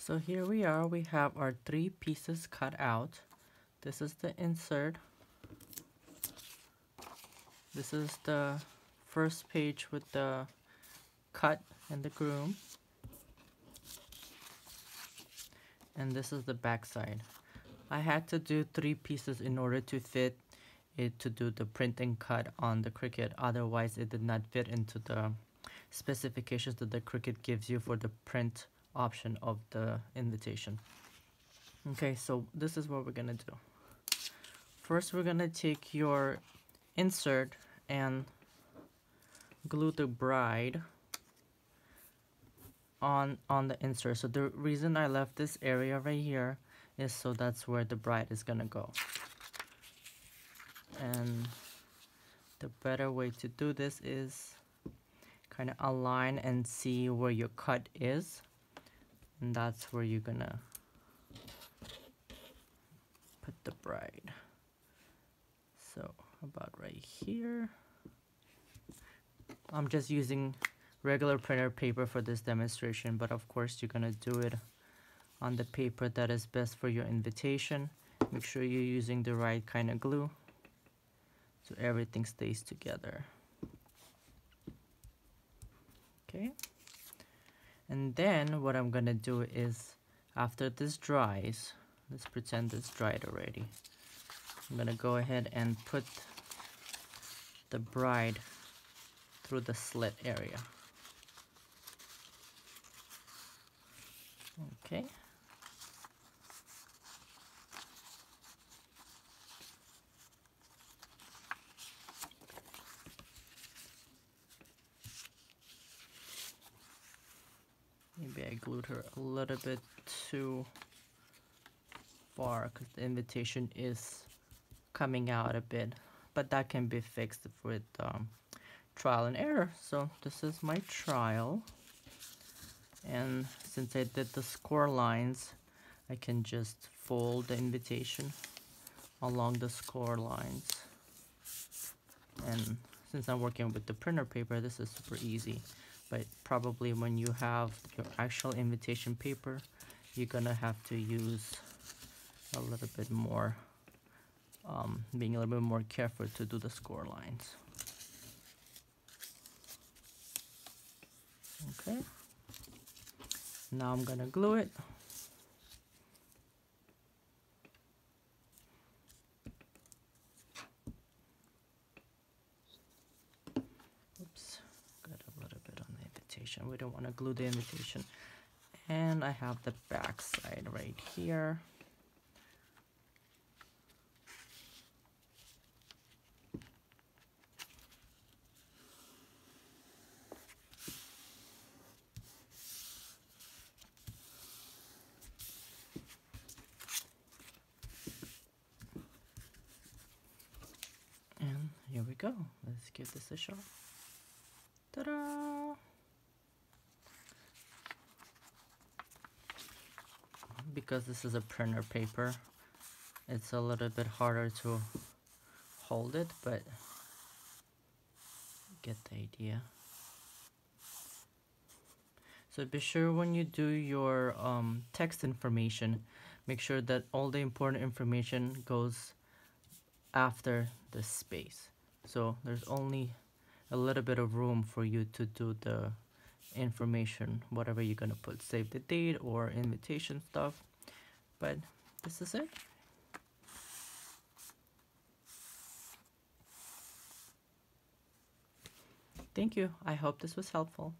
So here we are, we have our 3 pieces cut out. This is the insert. This is the first page with the cut and the groove. And this is the back side. I had to do 3 pieces in order to fit it to do the print and cut on the Cricut. Otherwise, it did not fit into the specifications that the Cricut gives you for the print option of the invitation. Okay, so this is what we're gonna do. First, we're gonna take your insert and glue the bride on the insert. So the reason I left this area right here is so that's where the bride is gonna go. And the better way to do this is kind of align and see where your cut is, and that's where you're gonna put the bride. So about right here. I'm just using regular printer paper for this demonstration, but of course you're gonna do it on the paper that is best for your invitation. Make sure you're using the right kind of glue so everything stays together. Okay, and then what I'm gonna do is, after this dries, let's pretend this dried already, I'm gonna go ahead and put the bride through the slit area. Okay. Maybe I glued her a little bit too far because the invitation is coming out a bit, but that can be fixed with trial and error. So this is my trial, and since I did the score lines, I can just fold the invitation along the score lines. And since I'm working with the printer paper, this is super easy. But probably when you have your actual invitation paper, you're gonna have to use a little bit more, being a little bit more careful to do the score lines. Okay, now I'm gonna glue it. Oops, got a little bit on the invitation. We don't want to glue the invitation. And I have the back side right here. And here we go. Let's give this a shot. Ta-da! Because this is a printer paper, it's a little bit harder to hold it, but get the idea. So be sure when you do your text information, make sure that all the important information goes after the space. So there's only a little bit of room for you to do the information, whatever you're gonna put, save the date or invitation stuff. But this is it. Thank you. I hope this was helpful.